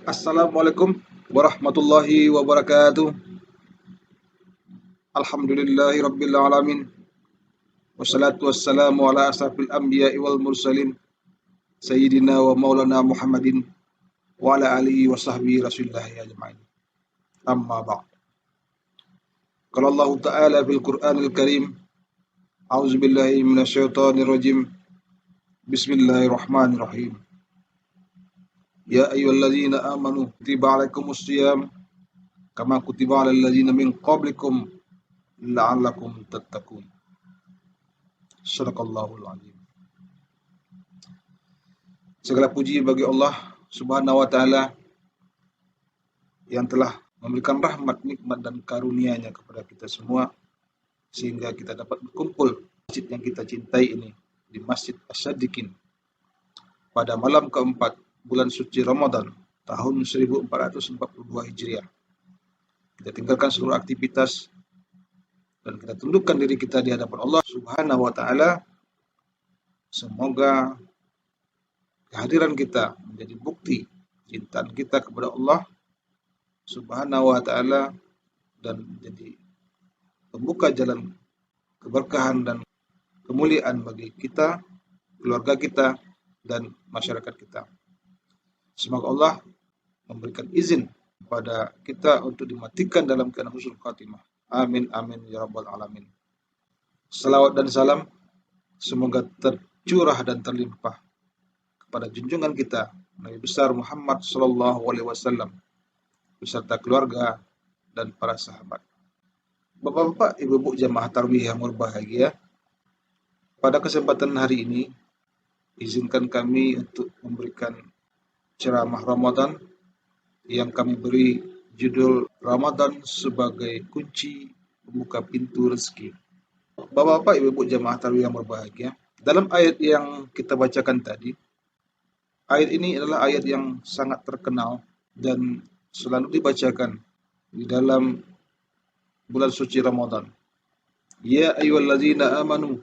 Assalamualaikum warahmatullahi wabarakatuh. Alhamdulillahi rabbil alamin. Wassalatu wassalamu ala asrafil anbiya'i wal mursalin. Sayyidina wa maulana Muhammadin wa ala alihi wa sahbihi rasulillahi ajma'in. Amma ba'd. Qala Allah Ta'ala fil Qur'anil Karim. A'udzu billahi minasyaitonir rajim. Bismillahirrahmanirrahim. Ya ayyuhalladzina amanu kutiba alaikumus shiyam kama kutiba alal ladzina min qablikum la'allakum tattaqun. Sadaqallahul azim. Segala puji bagi Allah Subhanahu wa taala yang telah memberikan rahmat, nikmat dan karunia-Nya kepada kita semua sehingga kita dapat berkumpul di masjid yang kita cintai ini, di Masjid Asy-Syadiqin pada malam keempat bulan suci Ramadan tahun 1442 Hijriah. Kita tinggalkan seluruh aktivitas dan kita tundukkan diri kita di hadapan Allah Subhanahu wa taala. Semoga kehadiran kita menjadi bukti cintaan kita kepada Allah Subhanahu wa taala dan menjadi pembuka jalan keberkahan dan kemuliaan bagi kita, keluarga kita, dan masyarakat kita. Semoga Allah memberikan izin kepada kita untuk dimatikan dalam keadaan husnul khatimah. Amin amin ya rabbal alamin. Salawat dan salam semoga tercurah dan terlimpah kepada junjungan kita Nabi besar Muhammad sallallahu alaihi wasallam beserta keluarga dan para sahabat. Bapak-bapak, ibu-ibu jamaah tarawih yang berbahagia, pada kesempatan hari ini izinkan kami untuk memberikan ceramah Ramadan yang kami beri judul Ramadan sebagai kunci membuka pintu rezeki. Bapak-bapak, ibu-ibu jamaah tarawih yang berbahagia, dalam ayat yang kita bacakan tadi, ayat ini adalah ayat yang sangat terkenal dan selalu dibacakan di dalam bulan suci Ramadan. Ya ayyuhalladzina amanu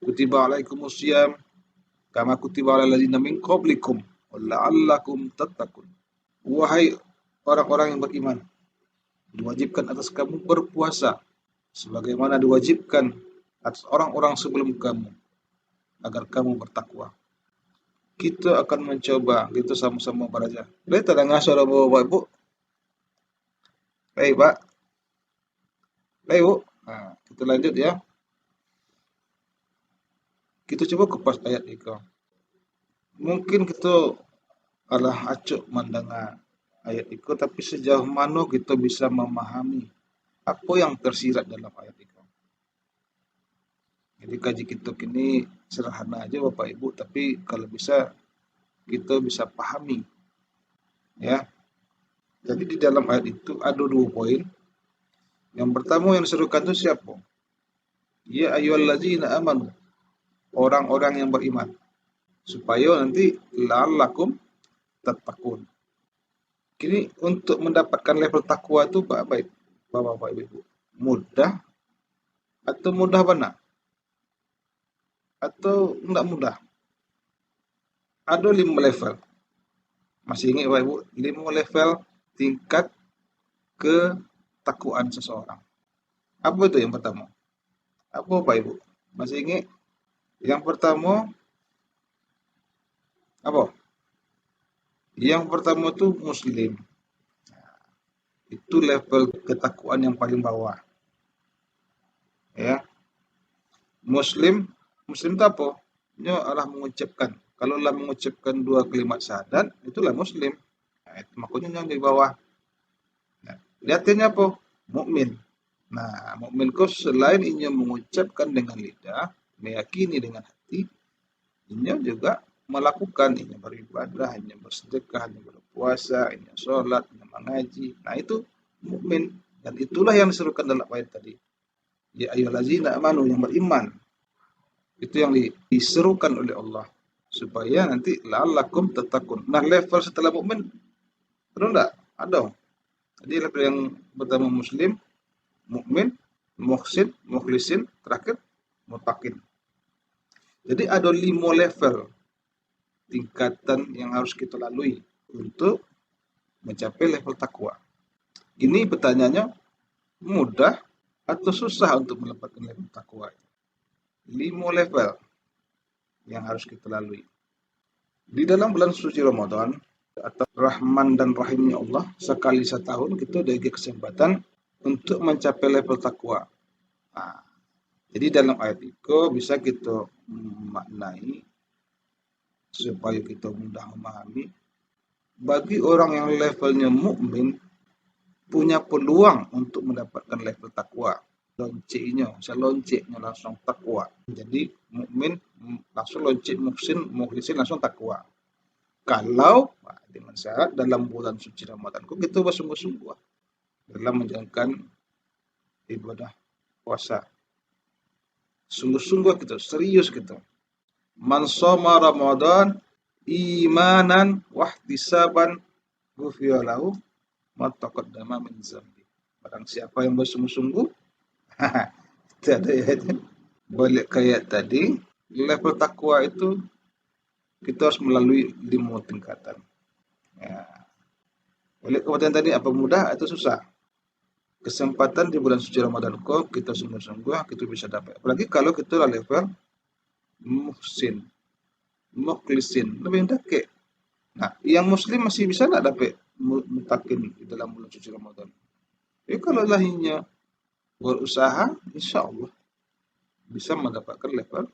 kutiba alaikumus syiyam kama kutiba alal ladzina min qablikum la'allakum tattaqun. Wahai orang-orang yang beriman, diwajibkan atas kamu berpuasa sebagaimana diwajibkan atas orang-orang sebelum kamu agar kamu bertakwa. Kita akan mencoba, kita sama-sama belajar. Boleh tak dengar suara bapak ibu? Baik pak. Baik bu. Kita lanjut ya. Kita coba kupas ayat itu. Mungkin kita adalah acuk mendengar ayat itu, tapi sejauh mana kita bisa memahami apa yang tersirat dalam ayat itu. Jadi kaji kita kini sederhana aja bapak ibu, tapi kalau bisa kita bisa pahami. Ya. Jadi di dalam ayat itu ada 2 poin. Yang pertama yang diserukan itu siapa? Ya ayyuhalladzina amanu. Orang-orang yang beriman. Supaya nanti la'allakum tattaqun. Kini untuk mendapatkan level takwa itu baik bapak ibu. Mudah atau mudah benar? Atau enggak mudah? Ada 5 level. Masih ingat bapak ibu? 5 level tingkat ketakwaan seseorang. Apa itu yang pertama? Apa bapak ibu? Masih ingat? Yang pertama apa? Yang pertama itu muslim. Itu level ketakwaan yang paling bawah. Ya. Muslim itu apa? Dia adalah mengucapkan. Kalau lah mengucapkan 2 kalimat syahadat, itulah muslim. Itu makanya yang di bawah. Nah, lihatnya apa? Mukmin. Nah, mukmin itu selain ia mengucapkan dengan lidah, meyakini dengan hati, ia juga melakukan, ia beribadah, ia bersedekah, ia berpuasa, ia sholat, ia mengaji. Nah, itu mukmin, dan itulah yang diserukan dalam ayat tadi. Ya ayyuhallazina amanu, yang beriman. Itu yang diserukan oleh Allah supaya nanti la'allakum tattaqun. Nah, level setelah mukmin ada enggak? Ada. Jadi level yang pertama muslim, mukmin, muhsin, mukhlisin, terakhir muttaqin. Jadi ada 5 level tingkatan yang harus kita lalui untuk mencapai level takwa. Ini pertanyaannya, mudah atau susah untuk mendapatkan level takwa? 5 level yang harus kita lalui. Di dalam bulan suci Ramadan, atau Rahman dan Rahimnya Allah, sekali setahun kita diberi kesempatan untuk mencapai level takwa. Nah, jadi dalam ayat itu bisa kita maknai supaya kita mudah memahami. Bagi orang yang levelnya mukmin, punya peluang untuk mendapatkan level takwa. Loncengnya, loncengnya langsung takwa. Jadi mukmin langsung lonceng muhsin langsung takwa. Kalau dengan syarat dalam bulan suci Ramadan kita bersungguh-sungguh dalam menjalankan ibadah puasa. Sungguh-sungguh kita, serius kita. Man shoma Ramadan imanan wahtisaban ghufira lahu ma taqaddama min dzambi. Barang siapa yang bersungguh-sungguh, tidak ada ayatnya. Balik ke ayat tadi, level takwa itu kita harus melalui 5 tingkatan. Ya. Balik ke tadi, apa mudah atau susah? Kesempatan di bulan suci Ramadan kok kita sungguh-sungguh kita bisa dapat. Apalagi kalau kita level muhsin, mukhlisin, lebih dake. Nah, yang muslim masih bisa nggak dapat mutakin di dalam bulan suci Ramadan? Kalau lahirnya berusaha, insya Allah bisa mendapatkan level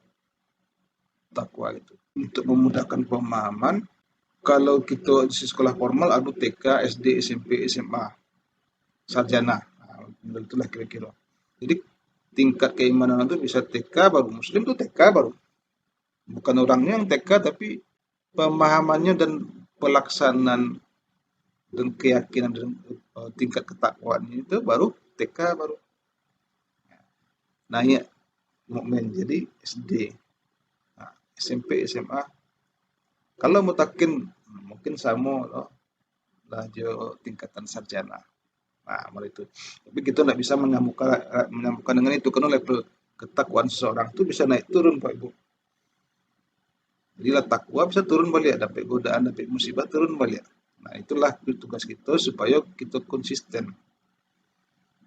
takwa itu. Untuk memudahkan pemahaman, kalau kita di sekolah formal ada TK, SD, SMP, SMA, sarjana, nah, itulah kira-kira. Jadi tingkat keimanan itu bisa TK baru, muslim itu TK baru. Bukan orangnya yang TK, tapi pemahamannya dan pelaksanaan dan keyakinan dan tingkat ketakwaannya itu baru TK baru. Naik mukmin jadi SD, nah, SMP, SMA. Kalau mutakin mungkin sama laju tingkatan sarjana. Nah, itu. Tapi kita tidak bisa menyambungkan dengan itu karena level ketakwaan seseorang itu bisa naik turun, Pak Ibu. Jadi takwa bisa turun balik, dapat godaan, dapat musibah turun balik. Nah, itulah tugas kita supaya kita konsisten.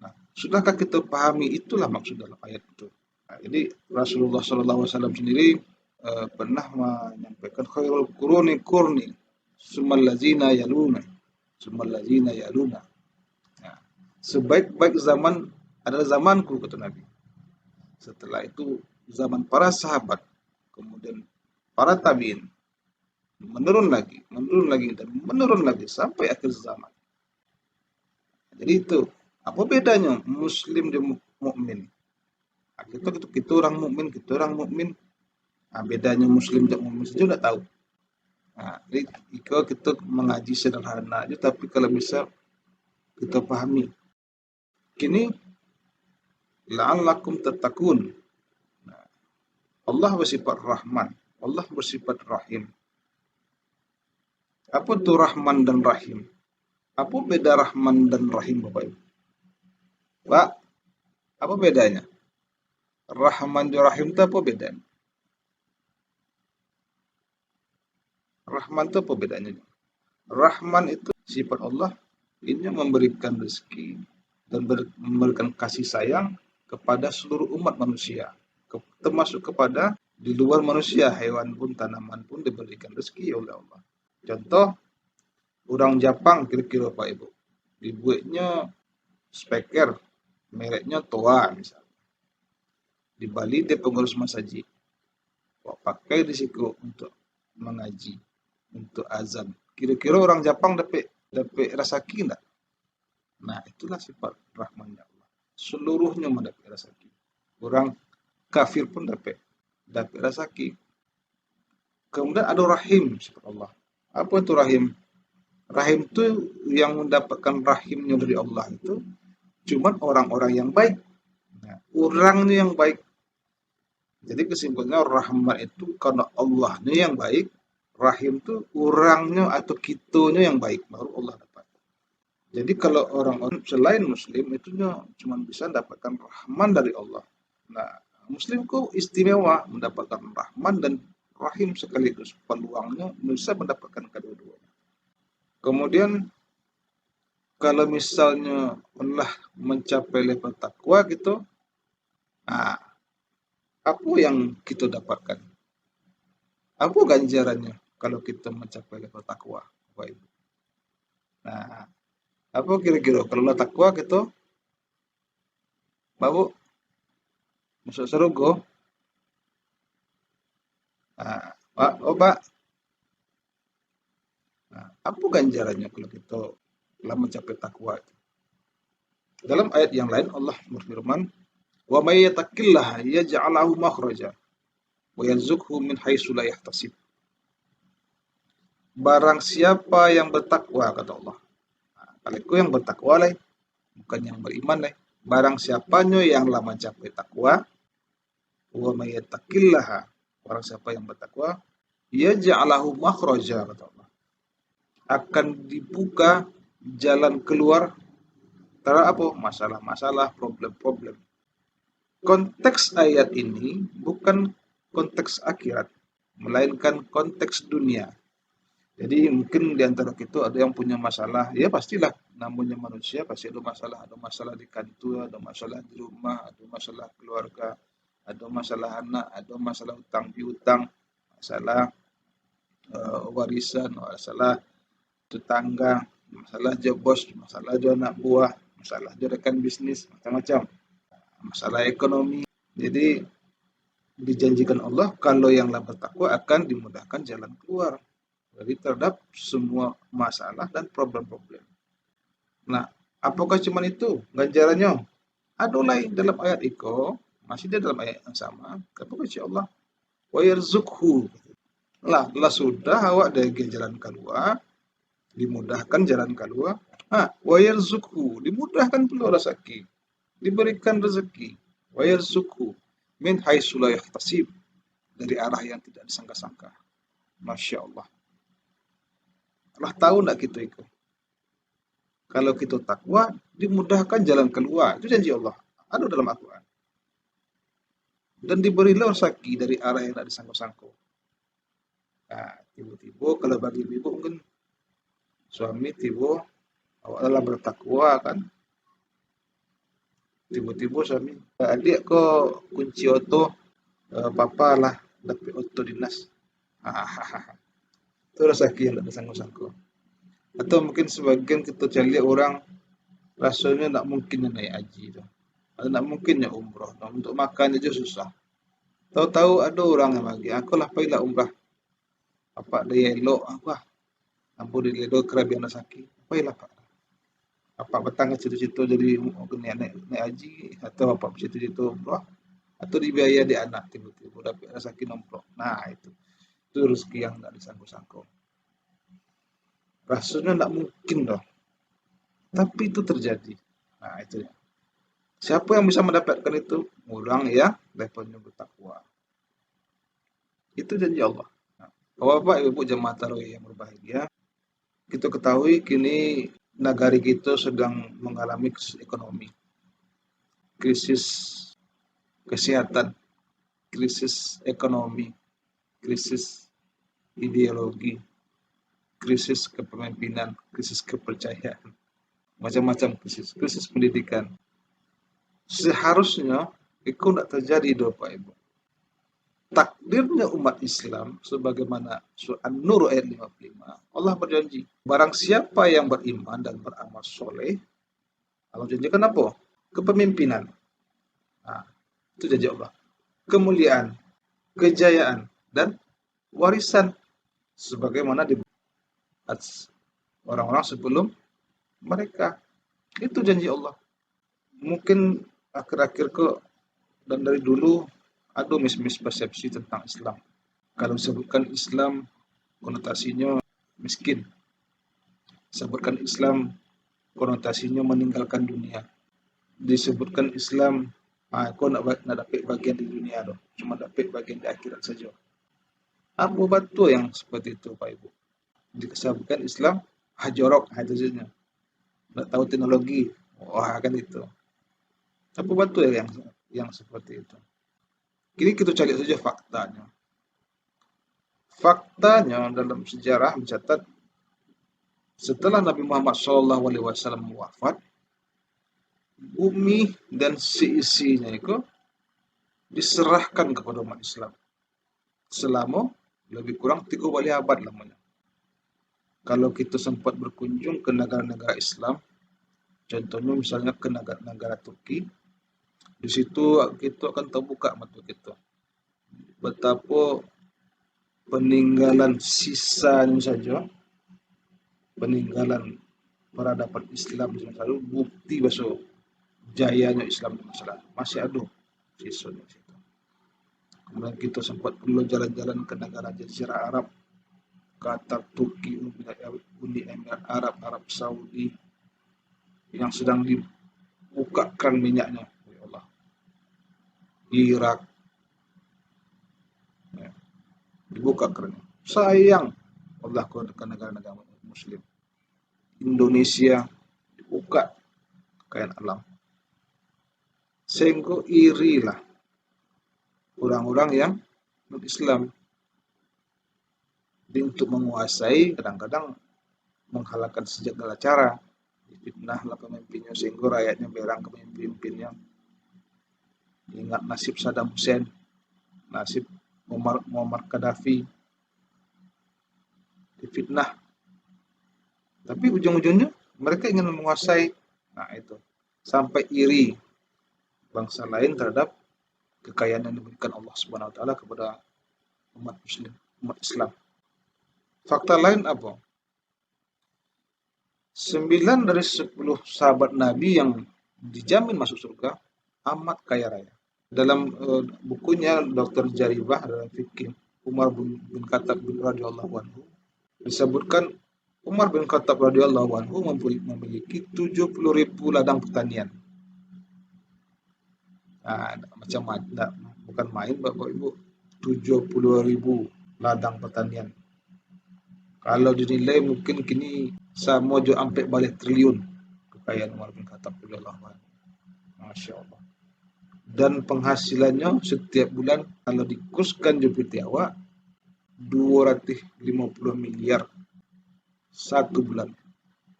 Nah, sudahkah kita pahami itulah maksud dalam ayat itu? Nah, jadi Rasulullah SAW sendiri pernah menyampaikan khairul quruni summal ladzina yaluna. Nah, sebaik-baik zaman adalah zamanku, kata Nabi. Setelah itu zaman para sahabat, kemudian para tabi'in, menurun lagi dan menurun lagi sampai akhir zaman. Jadi itu apa bedanya muslim dan mukmin? Nah, kita orang mukmin. Nah, bedanya muslim dan mukmin saja sudah tahu. Nah, jadi kalau kita mengaji sederhana aja, tapi kalau bisa kita pahami. Kini la'allakum tattaqun. Nah, Allah bersifat Rahman, Allah bersifat Rahim. Apa itu Rahman dan Rahim? Apa beda Rahman dan Rahim, Bapak Ibu? Pak, apa bedanya? Rahman dan Rahim itu apa bedanya? Rahman itu apa bedanya? Rahman itu sifat Allah, ini memberikan rezeki dan memberikan kasih sayang kepada seluruh umat manusia, termasuk kepada di luar manusia, hewan pun, tanaman pun diberikan rezeki oleh Allah. Contoh, orang Jepang kira-kira Pak Ibu, dibuatnya speaker, mereknya Toa misalnya. Di Bali dia pengurus masjid, pakai di situ untuk mengaji, untuk azan. Kira-kira orang Jepang dapat rezeki enggak? Nah, itulah sifat Rahmannya Allah. Seluruhnya mendapat rezeki. Orang kafir pun dapat rezeki. Kemudian ada Rahim sifat Allah. Apa itu Rahim? Rahim itu yang mendapatkan rahimnya dari Allah itu cuman orang-orang yang baik. Nah, orangnya yang baik. Jadi kesimpulannya Rahman itu karena Allahnya yang baik, Rahim itu orangnya atau kitanya yang baik, baru Allah dapat. Jadi kalau orang-orang selain Muslim itu cuma bisa mendapatkan Rahman dari Allah. Nah, Muslim kok istimewa mendapatkan Rahman dan Rahim sekaligus, peluangnya bisa mendapatkan kedua-duanya. Kemudian Kalau misalnya Allah mencapai level takwa gitu, nah, apa yang kita dapatkan? Apa ganjarannya kalau kita mencapai level takwa, Bapak Ibu? Nah, apa kira-kira kalau Allah takwa gitu, Bapak masuk surga? Nah, Pak, oh Pak, nah, apa ganjarannya kalau kita telah mencapai takwa? Dalam ayat yang lain Allah berfirman, "Wa may yattaqillaha yaj'al lahu makhraja wa yarzuqhu min haitsu la yahtasib." Barang siapa yang bertakwa kata Allah. Kalau itu yang bertakwa lah, bukan yang beriman lah. Barang siapanya yang lah mencapai takwa, wa may yattaqillaha, barang siapa yang bertakwa, yaj'al lahu makhraja kata Allah. Akan dibuka jalan keluar terhadap apa? Masalah-masalah, problem-problem. Konteks ayat ini bukan konteks akhirat, melainkan konteks dunia. Jadi mungkin di antara kita ada yang punya masalah, ya pastilah namanya manusia pasti ada masalah di kantor, ada masalah di rumah, ada masalah keluarga, ada masalah anak, ada masalah utang piutang, masalah warisan, masalah tetangga, masalah job bos, masalah jo anak buah, masalah jo rekan bisnis, macam-macam, masalah ekonomi. Jadi dijanjikan Allah kalau yang bertakwa akan dimudahkan jalan keluar dari terhadap semua masalah dan problem-problem. Nah, apakah cuma itu ganjarannya? Ada lain dalam ayat itu, masih di dalam ayat yang sama. Apakah insya Allah wa yarzukhu. Lah sudah awak dari jalan keluar, dimudahkan jalan keluar. Wa yarzukhu, dimudahkan pula rezeki, diberikan rezeki. Wa yarzukhu min haitsu la yahtasib, dari arah yang tidak disangka-sangka. Masya Allah. Allah tahu enggak kita itu? Kalau kita takwa, dimudahkan jalan keluar. Itu janji Allah. Ada dalam Al-Quran. Dan diberilah rezeki dari arah yang tidak disangka-sangka. Nah, tiba-tiba kalau bagi ibu mungkin suami tiba awak adalah bertakwa kan. Tiba-tiba suami, adik kok kunci auto, papa lah dapat auto dinas. Itu rezeki yang tidak disangka-sangka. Atau mungkin sebagian kita cari orang rasanya tak mungkin naik haji tu. Tak mungkin ya umrah. Untuk makan aja susah. Tahu-tahu ada orang yang bagi, aku lah pergilah umrah. Apa dia elok apa? Ampun di ledo kerabian sakit. Pergilah Pak. Apa petang ke situ-situ jadi naik haji atau apa situ-situ umrah atau dibiaya di anak tiba-tiba dapat sakit nomplok. Nah itu rezeki yang tak disangka-sangka. Rasanya tak mungkin dong. Tapi itu terjadi. Nah itu ya. Siapa yang bisa mendapatkan itu? Orang yang levelnya bertakwa. Itu janji Allah. Nah, Bapak Ibu jemaah tarawih yang berbahagia, kita ketahui kini negara kita sedang mengalami krisis ekonomi, krisis kesehatan, krisis ekonomi, krisis ideologi, krisis kepemimpinan, krisis kepercayaan, macam-macam krisis pendidikan. Seharusnya itu tidak terjadi, Bapak Ibu. Takdirnya umat Islam sebagaimana surah An-Nur ayat 55, Allah berjanji, barang siapa yang beriman dan beramal soleh, Allah janjikan apa? Kepemimpinan. Nah, itu janji Allah. Kemuliaan, kejayaan, dan warisan sebagaimana di orang-orang sebelum mereka. Itu janji Allah. Mungkin akhir-akhir ke dan dari dulu ada mispersepsi tentang Islam. Kalau disebutkan Islam, konotasinya miskin. Disebutkan Islam, konotasinya meninggalkan dunia. Disebutkan Islam, kau nak dapat bagian di dunia loh, cuma dapat bagian di akhirat saja. Apa betul yang seperti itu, Pak Ibu? Disebutkan Islam, jorok, itu saja. Nak tahu teknologi, wah kan itu. Apa betul yang seperti itu? Kini kita cari saja faktanya. Faktanya dalam sejarah mencatat Setelah Nabi Muhammad SAW wafat, bumi dan seisinya itu diserahkan kepada umat Islam selama lebih kurang 3 abad lamanya. Kalau kita sempat berkunjung ke negara-negara Islam, contohnya misalnya ke negara Turki, di situ kita akan terbuka mata kita betapa peninggalan sisanya saja, peninggalan peradaban Islam di masa lalu, bukti bahwa jayanya Islam di masa lalu masih ada sisanya di situ. Kemudian kita sempat perlu jalan-jalan ke negara Jazirah Arab, Qatar, Turki, Uni Emirat Arab, Arab Saudi, yang sedang dibuka keran minyaknya, ya Allah. Irak, ya, dibuka kerannya. Sayang Allah ke negara-negara Muslim. Indonesia dibuka kekayaan alam. Sehingga irilah orang-orang yang non-Islam untuk menguasai, kadang-kadang menghalalkan segala cara, difitnahlah pemimpinnya sehingga rakyatnya berang ke pemimpinnya. Ingat nasib Saddam Hussein, nasib Muammar Gaddafi, difitnah. Tapi ujung-ujungnya mereka ingin menguasai. Nah itu, sampai iri bangsa lain terhadap kekayaan yang diberikan Allah Subhanahu wa taala kepada umat muslim, umat Islam. Fakta lain apa? 9 dari 10 sahabat Nabi yang dijamin masuk surga amat kaya raya. Dalam bukunya Dr. Jaribah dalam fikih Umar bin Khattab radhiyallahu anhu disebutkan Umar bin Khattab radhiyallahu anhu memiliki 70.000 ladang pertanian. Nah, macam bukan main Bapak Ibu, 70.000 ladang pertanian. Kalau dinilai mungkin kini sama jo sampai balik triliun kekayaan Umar bin Khattab radhiyallahu anhu. Masya Allah. Dan penghasilannya setiap bulan kalau dikuskan jepit awak 250 miliar satu bulan.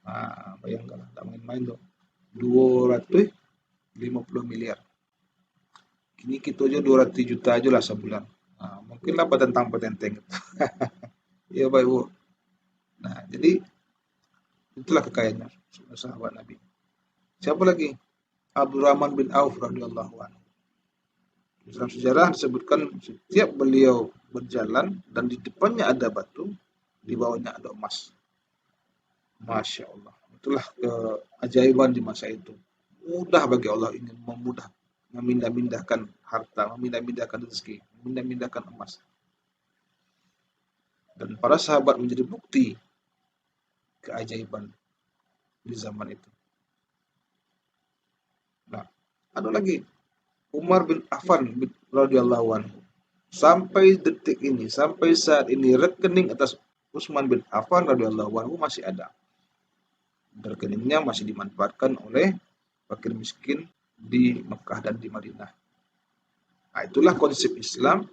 Nah, bayangkanlah, tak main-main tuh. 250 miliar. Kini kita aja 200 juta aja lah sebulan. Nah, mungkinlah petentang-petenteng. Ya Bapak Ibu. Nah, jadi itulah kekayaannya sahabat Nabi. Siapa lagi? Abdurrahman bin Auf radhiyallahu anhu. Dalam sejarah disebutkan setiap beliau berjalan dan di depannya ada batu, di bawahnya ada emas. Masya Allah. Itulah keajaiban di masa itu. Mudah bagi Allah ingin memindah-mindahkan harta, memindah-mindahkan rezeki, memindah-mindahkan emas. Dan para sahabat menjadi bukti keajaiban di zaman itu. Nah, ada lagi Umar bin Affan radhiyallahu anhu. Sampai detik ini, sampai saat ini rekening atas Utsman bin Affan radhiyallahu anhu masih ada. Rekeningnya masih dimanfaatkan oleh fakir miskin di Mekah dan di Madinah. Nah, itulah konsep Islam.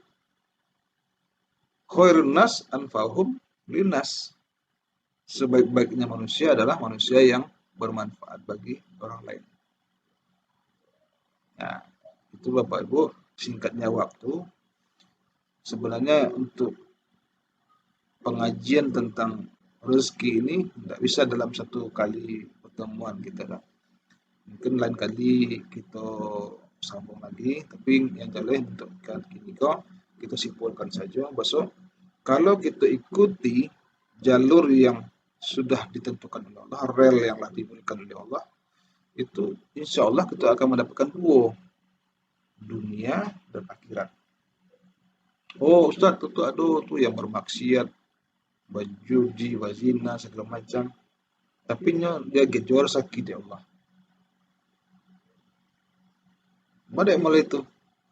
Khairun nas anfa'uhum linnas. Sebaik-baiknya manusia adalah manusia yang bermanfaat bagi orang lain. Nah, itu Bapak Ibu singkatnya waktu. Sebenarnya untuk pengajian tentang rezeki ini tidak bisa dalam satu kali pertemuan kita lah. Mungkin lain kali kita sambung lagi, tapi yang jelas untuk kini kita simpulkan saja bahwa kalau kita ikuti jalur yang sudah ditentukan oleh Allah, rel yang telah diberikan oleh Allah, itu insya Allah kita akan mendapatkan dua, dunia dan akhirat. Oh Ustaz, tentu ada tuh yang bermaksiat, berjudi, berzina, segala macam. Tapi dia gejor sakit ya Allah. Mana mulai itu?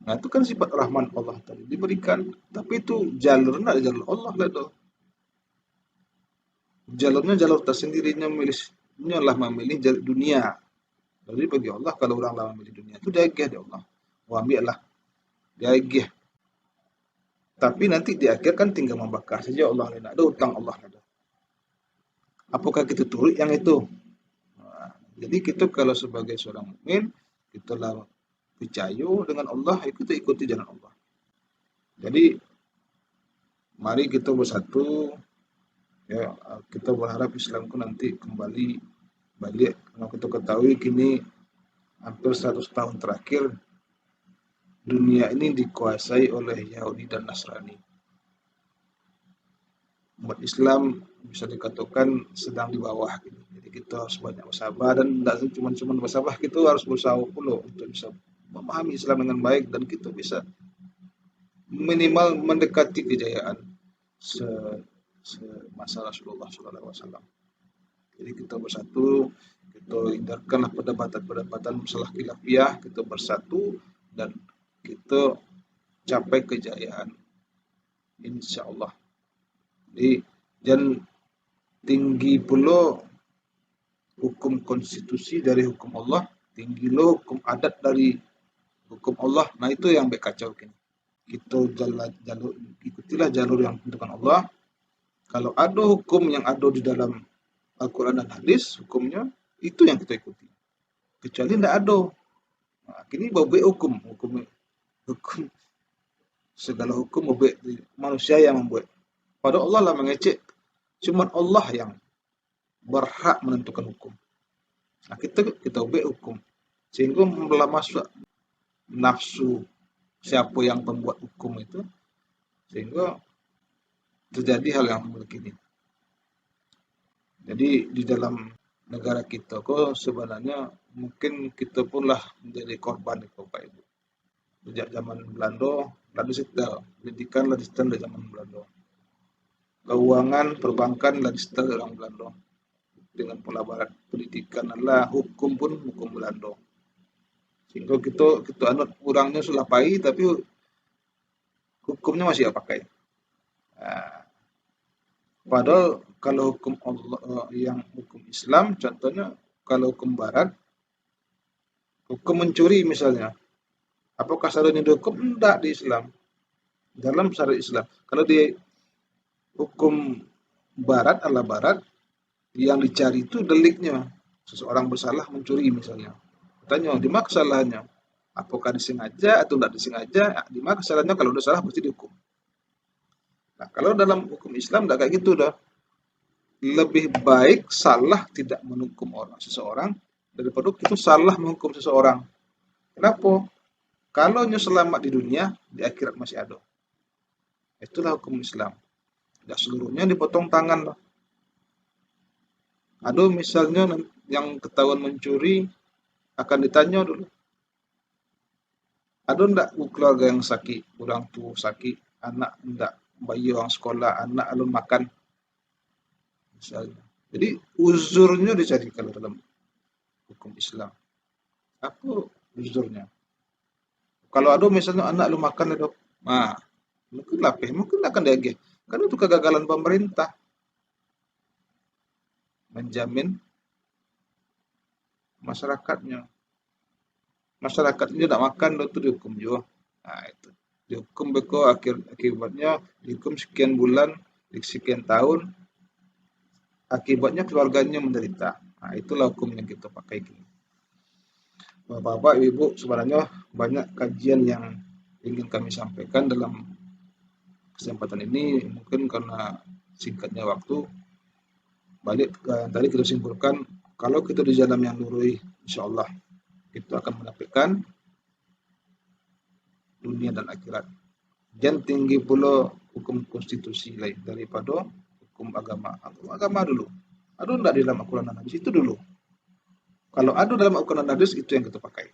Nah itu kan sifat rahman Allah tadi diberikan. Tapi itu jalurnya jalur Allah lah itu. Jalurnya jalur tersendirinya memilihnya lah memilih jalur dunia. Jadi bagi Allah kalau orang lah memilih dunia itu dia agih dia Allah. Wah ambillah. Dia agih. Tapi nanti di akhir kan tinggal membakar saja Allah. Tidak ada utang Allah. Apakah kita turut yang itu? Nah, jadi kita kalau sebagai seorang mukmin, kita lah percaya dengan Allah, kita ikuti jalan Allah. Jadi mari kita bersatu, ya, kita berharap Islam itu nanti kembali balik. Kalau kita ketahui kini hampir 100 tahun terakhir dunia ini dikuasai oleh Yahudi dan Nasrani. Umat Islam bisa dikatakan sedang di bawah gitu. Jadi kita harus banyak bersabar dan tidak cuma bersabar, kita harus berusaha pula untuk bisa memahami Islam dengan baik dan kita bisa minimal mendekati kejayaan semasa Rasulullah SAW. Jadi kita bersatu, kita hindarkanlah perdebatan-perdebatan masalah khilafiyah, kita bersatu dan kita capai kejayaan, insya Allah. Jadi dan tinggi pula hukum konstitusi dari hukum Allah, tinggi lo hukum adat dari hukum Allah. Nah itu yang berkacau kini. Kita ikutilah jalur yang ditentukan Allah. Kalau ada hukum yang ada di dalam Al-Quran dan hadis, hukumnya itu yang kita ikuti. Kecuali tidak ada. Nah, kini bawa hukum segala hukum bawa manusia yang membuat. Pada Allah lah mengecek. Cuma Allah yang berhak menentukan hukum. Nah, kita ubah hukum. Sehingga mulai masuk nafsu siapa yang pembuat hukum itu. Sehingga terjadi hal yang begini. Jadi di dalam negara kita kok sebenarnya mungkin kita pun lah menjadi korban itu Pak Ibu. Sejak zaman Belanda, lalu setelah pendidikan lah disetel dari zaman Belanda. Keuangan perbankan lah disetel dari orang Belanda. Dengan pola barat pendidikan adalah hukum pun hukum Belanda. Sehingga kita anut kurangnya sulapai tapi hukumnya masih pakai. Nah, padahal kalau hukum Allah yang hukum Islam contohnya kalau hukum barat hukum mencuri misalnya. Apakah seharusnya dihukum? Tidak di Islam. Dalam syariat Islam. Kalau di hukum barat ala barat yang dicari itu deliknya. Seseorang bersalah mencuri misalnya. Tanya, di mana kesalahannya? Apakah disengaja atau tidak disengaja? Di mana kesalahannya? Kalau udah salah pasti dihukum. Nah, kalau dalam hukum Islam tidak kayak gitu dah. Lebih baik salah tidak menghukum seseorang daripada itu salah menghukum seseorang. Kenapa? Kalau selamat di dunia, di akhirat masih ada. Itulah hukum Islam. Tidak seluruhnya dipotong tangan lah. Ada misalnya yang ketahuan mencuri akan ditanya dulu. Ada enggak keluarga yang sakit, orang tua sakit, anak enggak, bayi orang sekolah, anak alun makan, misalnya. Jadi uzurnya dicari kalau dalam hukum Islam. Apa uzurnya? Kalau ada misalnya anak lu makan itu, nah mungkin lapeh, mungkin akan diagih. Karena itu kegagalan pemerintah menjamin masyarakatnya. Masyarakat ini tidak makan itu dihukum juga. Nah itu dihukum beko akibatnya dihukum sekian bulan, sekian tahun, akibatnya keluarganya menderita. Nah itulah hukum yang kita pakai ini. Bapak-bapak, ibu, sebenarnya banyak kajian yang ingin kami sampaikan dalam kesempatan ini. Mungkin karena singkatnya waktu, balik ke yang tadi kita simpulkan, kalau kita di jalan yang lurus, insya Allah kita akan mendapatkan dunia dan akhirat. Dan tinggi pula hukum konstitusi lain daripada hukum agama. Agama dulu. Ada enggak di dalam Al-Quran dan Hadis itu dulu. Kalau ada dalam Al-Quran dan Hadis itu yang kita pakai.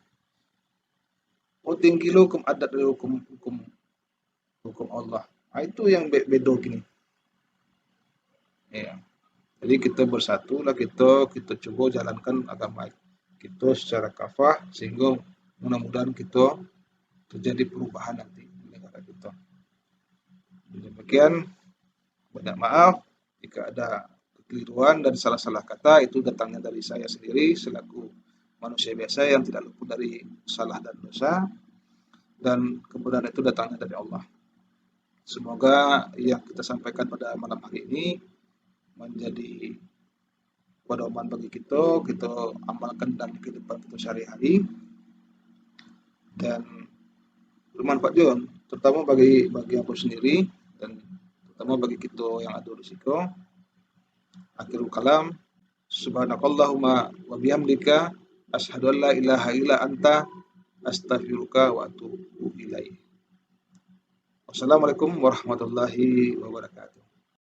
Oh tinggi lo hukum adat dari hukum Allah. Nah, itu yang beda gini. Ya. Jadi kita bersatu lah kita coba jalankan agama kita secara kafah sehingga mudah-mudahan kita terjadi perubahan nanti di negara kita. Demikian, banyak maaf jika ada kekeliruan dan salah-salah kata itu datangnya dari saya sendiri selaku manusia biasa yang tidak luput dari salah dan dosa, dan kemudian itu datangnya dari Allah. Semoga yang kita sampaikan pada malam hari ini menjadi pedoman bagi kita amalkan dalam kehidupan kita sehari-hari dan bermanfaat juga, terutama bagi aku sendiri dan terutama bagi kita yang ada risiko. Akhirul kalam, subhanakallahumma wa bihamdika asyhadu an la ilaha illa anta astaghfiruka wa atubu ilaik. Wassalamualaikum warahmatullahi wabarakatuh.